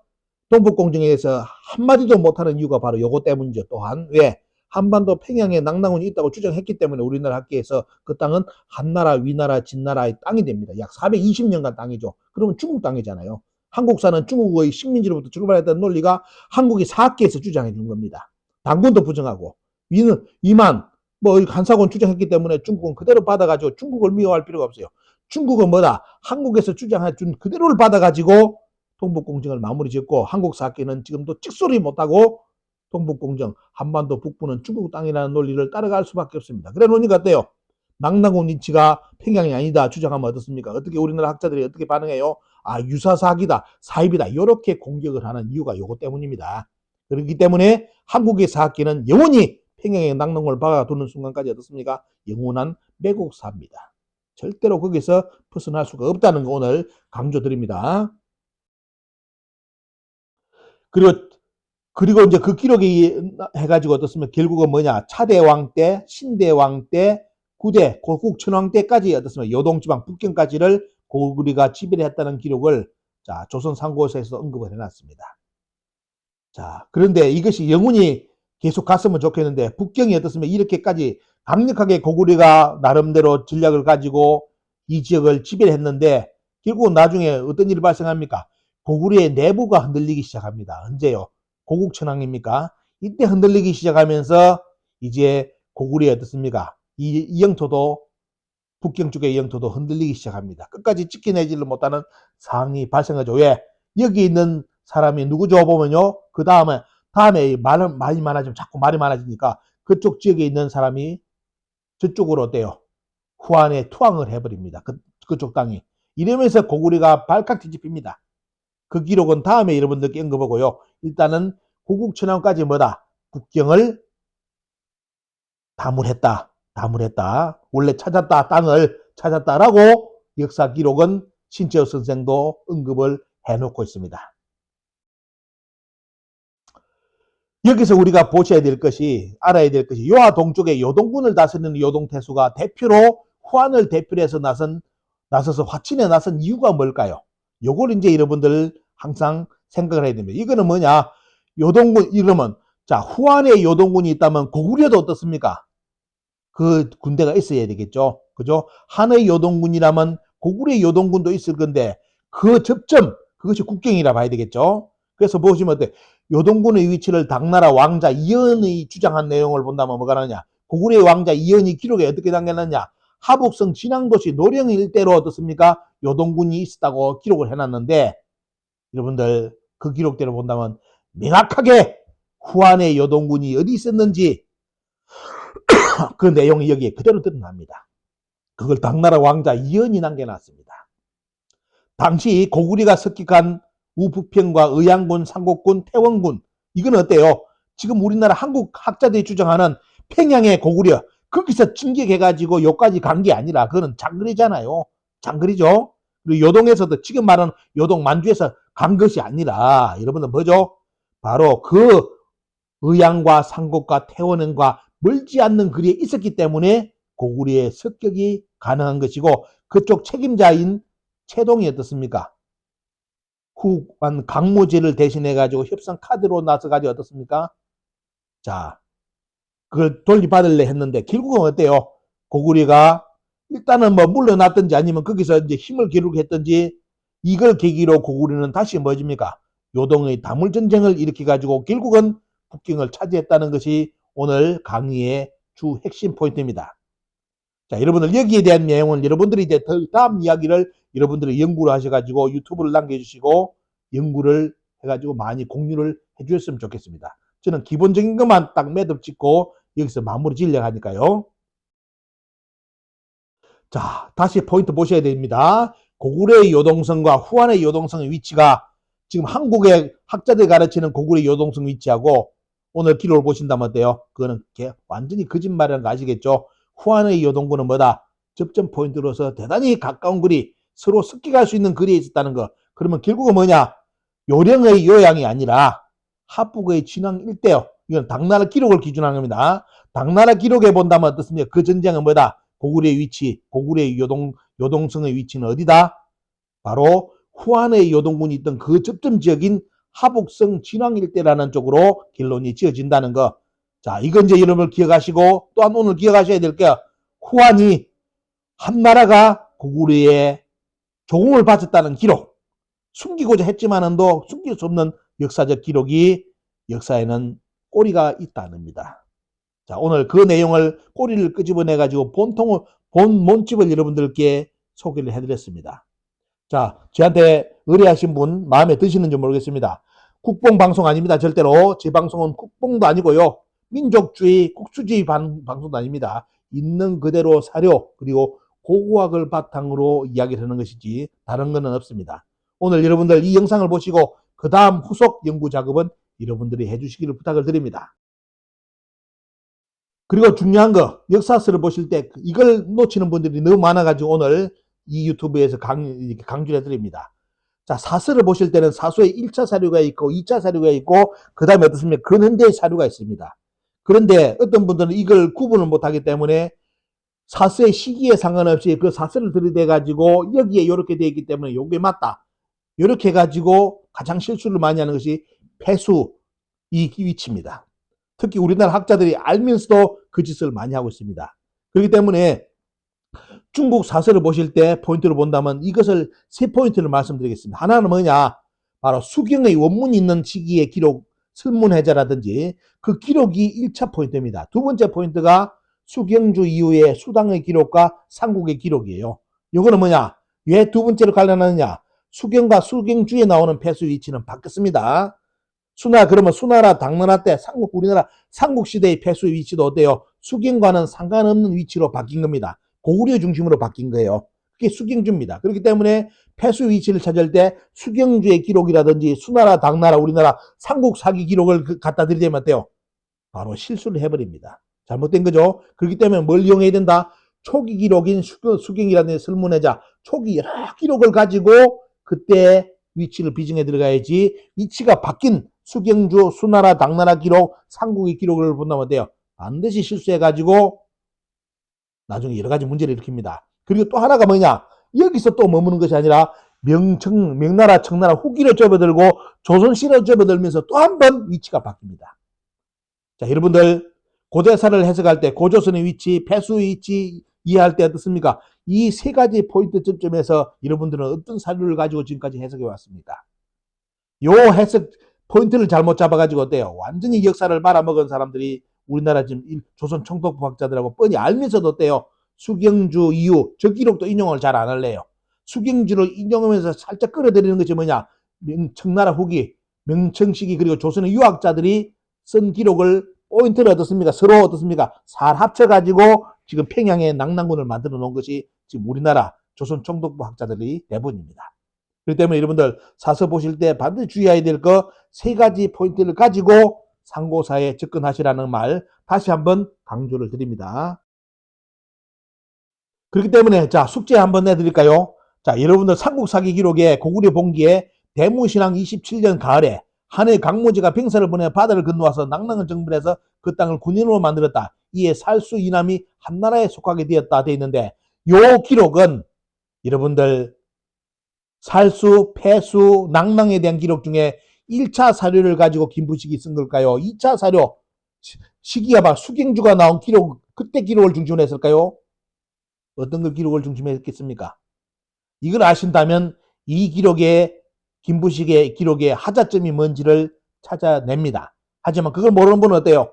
동북공정에서 한마디도 못하는 이유가 바로 요거 때문이죠. 또한 왜? 한반도 평양에 낭낭군이 있다고 주장했기 때문에 우리나라 학계에서 그 땅은 한나라, 위나라, 진나라의 땅이 됩니다. 약 420년간 땅이죠. 그러면 중국 땅이잖아요. 한국사는 중국의 식민지로부터 출발했던 논리가 한국이 사학계에서 주장해 준 겁니다. 당군도 부정하고 위는 이만 뭐 한사권 주장했기 때문에 중국은 그대로 받아가지고 중국을 미워할 필요가 없어요. 중국은 뭐다? 한국에서 주장해 준 그대로를 받아가지고 동북공정을 마무리 짓고 한국 사학계는 지금도 찍소리 못하고 동북공정, 한반도 북부는 중국 땅이라는 논리를 따라갈 수밖에 없습니다. 그래 논리가 어때요? 낭낭군 인치가 평양이 아니다 주장하면 어떻습니까? 어떻게 우리나라 학자들이 어떻게 반응해요? 아, 유사사기다, 사입이다 이렇게 공격을 하는 이유가 요거 때문입니다. 그렇기 때문에 한국의 사학계는 영원히 평양의 낭낭군을 박아두는 순간까지 어떻습니까? 영원한 매국사입니다. 절대로 거기서 벗어날 수가 없다는 거 오늘 강조드립니다. 그리고 이제 그 기록이 해가지고 어떻습니까? 결국은 뭐냐? 차대왕 때, 신대왕 때, 9대, 고국천왕 때까지 어떻습니까? 요동지방 북경까지를 고구려가 지배를 했다는 기록을 자, 조선 상고서에서 언급을 해놨습니다. 자, 그런데 이것이 영원히 계속 갔으면 좋겠는데 북경이 어떻습니까? 이렇게까지 강력하게 고구려가 나름대로 전략을 가지고 이 지역을 지배를 했는데 결국은 나중에 어떤 일이 발생합니까? 고구려의 내부가 흔들리기 시작합니다. 언제요? 고국천왕입니까? 이때 흔들리기 시작하면서 이제 고구려에 어떻습니까? 이 영토도 북경 쪽의 영토도 흔들리기 시작합니다. 끝까지 지켜내지를 못하는 상황이 발생하죠. 왜? 여기 있는 사람이 누구죠? 보면요. 그 다음에 말이 많아지면 자꾸 말이 많아지니까 그쪽 지역에 있는 사람이 저쪽으로 어때요? 후한에 투항을 해버립니다. 그쪽 땅이. 이러면서 고구려가 발칵 뒤집힙니다. 그 기록은 다음에 여러분들께 언급하고요. 일단은 고국천왕까지 뭐다? 국경을 다물했다. 원래 찾았다. 땅을 찾았다라고 역사 기록은 신채호 선생도 언급을 해놓고 있습니다. 여기서 우리가 알아야 될 것이 요하 동쪽에 요동군을 다스리는 요동태수가 대표로 후한을 대표로 해서 나서서 화친에 나선 이유가 뭘까요? 요걸 이제 여러분들 항상 생각을 해야 됩니다. 이거는 뭐냐? 요동군 이러면 자 후한에 요동군이 있다면 고구려도 어떻습니까? 그 군대가 있어야 되겠죠. 그죠? 한의 요동군이라면 고구려의 요동군도 있을 건데 그 접점 그것이 국경이라 봐야 되겠죠. 그래서 보시면 어때? 요동군의 위치를 당나라 왕자 이연이 주장한 내용을 본다면 뭐가 나느냐? 고구려의 왕자 이연이 기록에 어떻게 남겨놨냐? 하북성 진앙도시 노령 일대로 어떻습니까? 요동군이 있었다고 기록을 해놨는데 여러분들 그 기록대로 본다면 명확하게 후한의 요동군이 어디 있었는지 그 내용이 여기에 그대로 드러납니다. 그걸 당나라 왕자 이연이 남겨놨습니다. 당시 고구려가 습격한 우북평과 의양군, 상곡군, 태원군 이건 어때요? 지금 우리나라 한국 학자들이 주장하는 평양의 고구려 거기서 진격해가지고 여기까지 간 게 아니라 그거는 장거리잖아요. 장거리죠. 그리고 요동에서도 지금 말하는 요동 만주에서 간 것이 아니라 여러분들 뭐죠? 바로 그 의양과 상곡과 태원과 멀지 않는 거리에 있었기 때문에 고구려의 습격이 가능한 것이고 그쪽 책임자인 채동이 어떻습니까? 후한 강무제를 대신해 가지고 협상 카드로 나서 가지고 어떻습니까? 자, 그걸 돌려받을래 했는데 결국은 어때요? 고구려가 일단은 뭐 물러났든지 아니면 거기서 이제 힘을 기울였든지 이걸 계기로 고구려는 다시 뭐집니까? 요동의 다물전쟁을 일으켜 가지고 결국은 국경을 차지했다는 것이 오늘 강의의 주 핵심 포인트입니다. 자, 여러분들 여기에 대한 내용은 여러분들이 이제 다음 이야기를 여러분들이 연구를 하셔가지고 유튜브를 남겨주시고 연구를 해가지고 많이 공유를 해주셨으면 좋겠습니다. 저는 기본적인 것만 딱 매듭 짓고 여기서 마무리 지으려고 하니까요. 자, 다시 포인트 보셔야 됩니다. 고구려의 요동성과 후한의 요동성의 위치가 지금 한국의 학자들이 가르치는 고구려의 요동성 위치하고 오늘 기록을 보신다면 어때요? 그거는 완전히 거짓말이라는 거 아시겠죠? 후한의 요동군은 뭐다? 접점 포인트로서 대단히 가까운 거리, 서로 습격할 수 있는 거리에 있었다는 거. 그러면 결국은 뭐냐? 요령의 요양이 아니라 합북의 진앙 일대요. 이건 당나라 기록을 기준하는 겁니다. 당나라 기록에 본다면 어떻습니까? 그 전쟁은 뭐다? 고구려의 위치, 고구려의 요동성의 위치는 어디다? 바로 후한의 요동군이 있던 그 접점 지역인 하북성 진왕 일대라는 쪽으로 결론이 지어진다는 거. 자, 이건 이제 여러분 기억하시고 또한 오늘 기억하셔야 될 게 후한이 한나라가 고구려에 조공을 바쳤다는 기록. 숨기고자 했지만은도 숨길 수 없는 역사적 기록이 역사에는 꼬리가 있다는 겁니다. 자, 오늘 그 내용을 꼬리를 끄집어내 가지고 본 몸집을 여러분들께 소개를 해드렸습니다. 자, 저한테 의뢰하신 분 마음에 드시는지 모르겠습니다. 국뽕방송 아닙니다. 절대로 제 방송은 국뽕도 아니고요. 민족주의, 국수주의 방송도 아닙니다. 있는 그대로 사료 그리고 고고학을 바탕으로 이야기를 하는 것이지 다른 것은 없습니다. 오늘 여러분들 이 영상을 보시고 그 다음 후속 연구 작업은 여러분들이 해주시기를 부탁을 드립니다. 그리고 중요한 거 역사서를 보실 때 이걸 놓치는 분들이 너무 많아가지고 오늘 이 유튜브에서 강조를 해드립니다. 자, 사서를 보실 때는 사서에 1차 사료가 있고 2차 사료가 있고 그 다음에 어떻습니까? 근현대의 사료가 있습니다. 그런데 어떤 분들은 이걸 구분을 못하기 때문에 사서의 시기에 상관없이 그 사서를 들이대가지고 여기에 이렇게 되어 있기 때문에 이게 맞다. 이렇게 해가지고 가장 실수를 많이 하는 것이 폐수 이 위치입니다. 특히 우리나라 학자들이 알면서도 그 짓을 많이 하고 있습니다. 그렇기 때문에 중국 사서를 보실 때 포인트를 본다면 이것을 세 포인트를 말씀드리겠습니다. 하나는 뭐냐? 바로 수경의 원문이 있는 시기의 기록, 설문해자라든지 그 기록이 1차 포인트입니다. 두 번째 포인트가 수경주 이후의 수당의 기록과 삼국의 기록이에요. 이거는 뭐냐? 왜 두 번째로 관련하느냐? 수경과 수경주에 나오는 폐수 위치는 바뀌었습니다. 그러면 수나라, 당나라 때 우리나라 삼국시대의 폐수 위치도 어때요? 수경과는 상관없는 위치로 바뀐 겁니다. 고구려 중심으로 바뀐 거예요. 그게 수경주입니다. 그렇기 때문에 폐수 위치를 찾을 때 수경주의 기록이라든지 수나라, 당나라, 우리나라 삼국 사기 기록을 갖다 들이대면 어때요? 바로 실수를 해버립니다. 잘못된 거죠. 그렇기 때문에 뭘 이용해야 된다? 초기 기록인 수경이라든지 설문회자 초기 여러 기록을 가지고 그때 위치를 비정해 들어가야지 위치가 바뀐 수경주, 수나라, 당나라 기록, 삼국의 기록을 본다면 어때요? 반드시 실수해가지고 나중에 여러 가지 문제를 일으킵니다. 그리고 또 하나가 뭐냐? 여기서 또 머무는 것이 아니라 명나라, 청나라 후기를 접어들고 조선시를 접어들면서 또 한 번 위치가 바뀝니다. 자, 여러분들 고대사를 해석할 때 고조선의 위치, 폐수의 위치 이해할 때 어떻습니까? 이 세 가지 포인트 점에서 여러분들은 어떤 사료를 가지고 지금까지 해석해 왔습니까? 요 해석 포인트를 잘못 잡아가지고 어때요? 완전히 역사를 말아먹은 사람들이 우리나라 지금 조선 청독부학자들하고 뻔히 알면서도 어때요? 수경주 이후 저 기록도 인용을 잘 안 할래요. 수경주를 인용하면서 살짝 끌어들이는 것이 뭐냐? 청나라 후기, 명청시기 그리고 조선의 유학자들이 쓴 기록을 포인트를 어떻습니까? 서로 어떻습니까? 살 합쳐가지고 지금 평양에 낭낭군을 만들어 놓은 것이 지금 우리나라 조선 청독부 학자들이 대부분입니다. 그렇기 때문에 여러분들 사서 보실 때 반드시 주의해야 될 거 세 가지 포인트를 가지고 상고사에 접근하시라는 말 다시 한번 강조를 드립니다. 그렇기 때문에 자 숙제 한번 내드릴까요? 자 여러분들 삼국사기 기록에 고구려 봉기에 대무신앙 27년 가을에 한해 강모지가 병사를 보내 바다를 건너와서 낭랑을 정벌해서 그 땅을 군인으로 만들었다. 이에 살수 이남이 한나라에 속하게 되었다 돼 있는데 요 기록은 여러분들 살수, 폐수, 낭랑에 대한 기록 중에 1차 사료를 가지고 김부식이 쓴 걸까요? 2차 사료 시기가 막 수경주가 나온 기록 그때 기록을 중심으로 했을까요? 어떤 걸 기록을 중심으로 했겠습니까? 이걸 아신다면 이 기록에 김부식의 기록의 하자점이 뭔지를 찾아냅니다. 하지만 그걸 모르는 분은 어때요?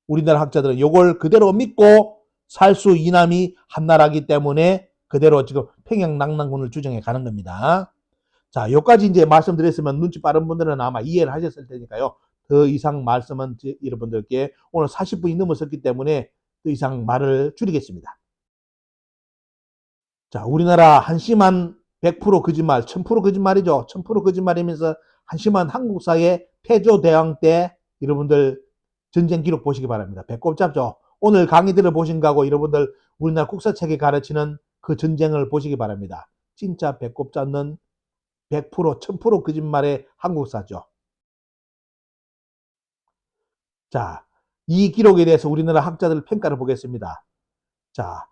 우리나라 학자들은 이걸 그대로 믿고 살수 이남이 한나라기 때문에 그대로 지금 평양 낭랑군을 주장해 가는 겁니다. 자, 여기까지 이제 말씀드렸으면 눈치 빠른 분들은 아마 이해를 하셨을 테니까요. 더 이상 말씀은 여러분들께 오늘 40분이 넘었었기 때문에 더 이상 말을 줄이겠습니다. 자, 우리나라 한심한 100% 거짓말, 1000% 거짓말이죠. 1000% 거짓말이면서 한심한 한국사의 패조대왕 때 여러분들 전쟁 기록 보시기 바랍니다. 배꼽 잡죠. 오늘 강의 들어보신 거하고 여러분들 우리나라 국사책에 가르치는 그 전쟁을 보시기 바랍니다. 진짜 배꼽 잡는 100%, 1000% 거짓말의 한국사죠. 자, 이 기록에 대해서 우리나라 학자들 평가를 보겠습니다. 자,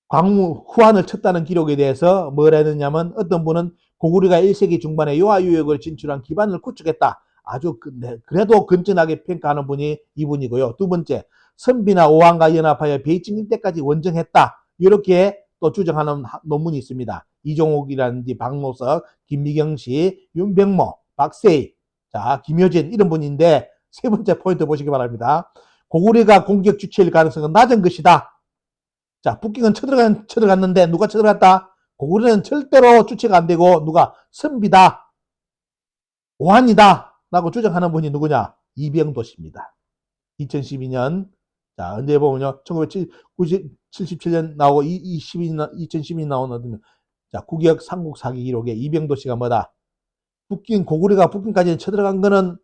광무 후한을 쳤다는 기록에 대해서 뭐라 했느냐면 어떤 분은 고구려가 1세기 중반에 요하유역을 진출한 기반을 구축했다. 아주 그래도 건전하게 평가하는 분이 이분이고요. 두 번째, 선비나 오한과 연합하여 베이징 일대까지 원정했다. 이렇게 또 주장하는 논문이 있습니다. 이종옥이라든지 박노석, 김미경씨, 윤병모, 박세희, 자 김효진 이런 분인데 세 번째 포인트 보시기 바랍니다. 고구려가 공격 주체일 가능성은 낮은 것이다. 자, 북경은 쳐들어갔는데 누가 쳐들어갔다? 고구려는 절대로 주체가 안 되고 누가 선비다, 오한이다 라고 주장하는 분이 누구냐? 이병도 씨입니다. 2012년 자 언제 보면요 1977년 나오고 2012년 나오는 자 국역 삼국 사기 기록에 이병도 씨가 뭐다? 고구려가 북경까지 쳐들어간 거는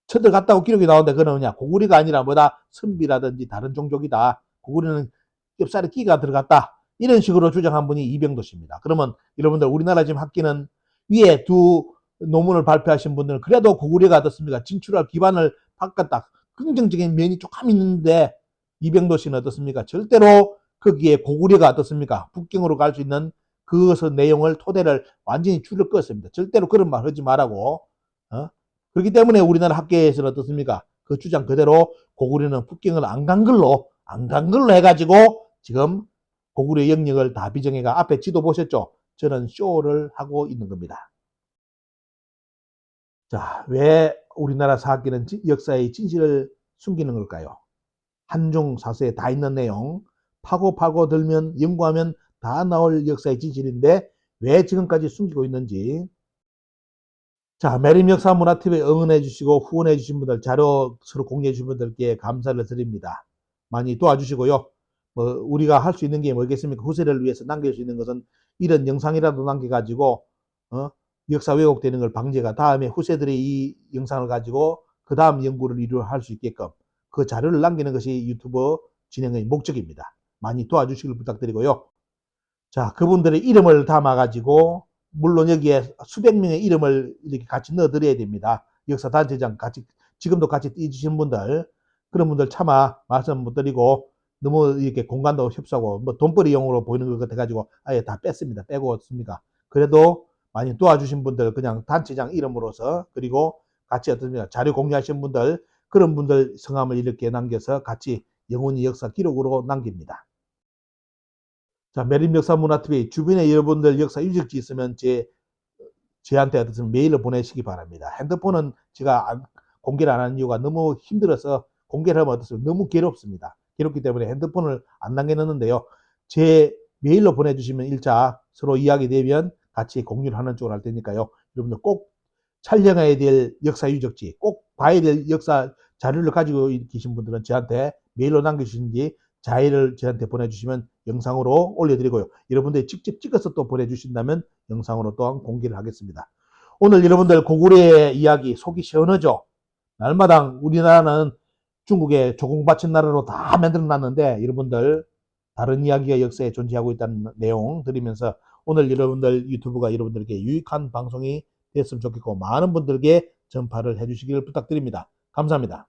쳐들어갔다고 기록이 나오는데 그거는 뭐냐? 고구려가 아니라 뭐다? 선비라든지 다른 종족이다. 고구려는 겹살에 끼가 들어갔다. 이런 식으로 주장한 분이 이병도 씨입니다. 그러면 여러분들 우리나라 지금 학기는 위에 두 논문을 발표하신 분들은 그래도 고구려가 어떻습니까? 진출할 기반을 바꿨다. 긍정적인 면이 조금 있는데 이병도 씨는 어떻습니까? 절대로 거기에 고구려가 어떻습니까? 북경으로 갈 수 있는 그것의 내용을 토대를 완전히 줄을 껐습니다. 절대로 그런 말 하지 말라고. 그렇기 때문에 우리나라 학계에서는 어떻습니까? 그 주장 그대로 고구려는 북경을 안 간 걸로 해가지고 지금 고구려 영역을 다 비정해가 앞에 지도 보셨죠? 저는 쇼를 하고 있는 겁니다. 자, 왜 우리나라 사학계는 역사의 진실을 숨기는 걸까요? 한중 사서에 다 있는 내용 파고 들면 연구하면 다 나올 역사의 진실인데 왜 지금까지 숨기고 있는지. 자, 매림 역사 문화TV에 응원해 주시고 후원해 주신 분들 자료 서로 공유해 주신 분들께 감사를 드립니다. 많이 도와주시고요. 뭐 우리가 할 수 있는 게 뭐겠습니까? 후세를 위해서 남길 수 있는 것은 이런 영상이라도 남겨가지고 역사 왜곡되는 걸 방지가 다음에 후세들이 이 영상을 가지고 그 다음 연구를 이루할 수 있게끔 그 자료를 남기는 것이 유튜브 진행의 목적입니다. 많이 도와주시길 부탁드리고요. 자, 그분들의 이름을 담아가지고 물론 여기에 수백 명의 이름을 이렇게 같이 넣어드려야 됩니다. 역사 단체장 같이 지금도 같이 띄주시는 분들 그런 분들 차마 말씀 못 드리고 너무 이렇게 공간도 협소하고 뭐 돈벌이용으로 보이는 것 같아가지고 아예 다 뺐습니다. 빼고 없습니다. 그래도 많이 도와주신 분들 그냥 단체장 이름으로서 그리고 같이 어떻습니까? 자료 공유하신 분들 그런 분들 성함을 이렇게 남겨서 같이 영원히 역사 기록으로 남깁니다. 자, 매립 역사 문화TV 주변에 여러분들 역사 유적지 있으면 저한테 어떤 메일을 보내시기 바랍니다. 핸드폰은 제가 공개를 안 하는 이유가 너무 힘들어서 공개를 하면 어떻습니까? 너무 괴롭습니다. 괴롭기 때문에 핸드폰을 안 남겨놓는데요. 제 메일로 보내주시면 일자 서로 이야기되면 같이 공유를 하는 쪽으로 할 테니까요. 여러분들 꼭 촬영해야 될 역사 유적지, 꼭 봐야 될 역사 자료를 가지고 계신 분들은 저한테 메일로 남겨주시는지 자료를 저한테 보내주시면 영상으로 올려드리고요. 여러분들이 직접 찍어서 또 보내주신다면 영상으로 또한 공개를 하겠습니다. 오늘 여러분들 고구려의 이야기 속이 시원하죠? 날마당 우리나라는 중국의 조공바친 나라로 다 만들어놨는데 여러분들 다른 이야기가 역사에 존재하고 있다는 내용 드리면서 오늘 여러분들 유튜브가 여러분들에게 유익한 방송이 됐으면 좋겠고 많은 분들에게 전파를 해주시길 부탁드립니다. 감사합니다.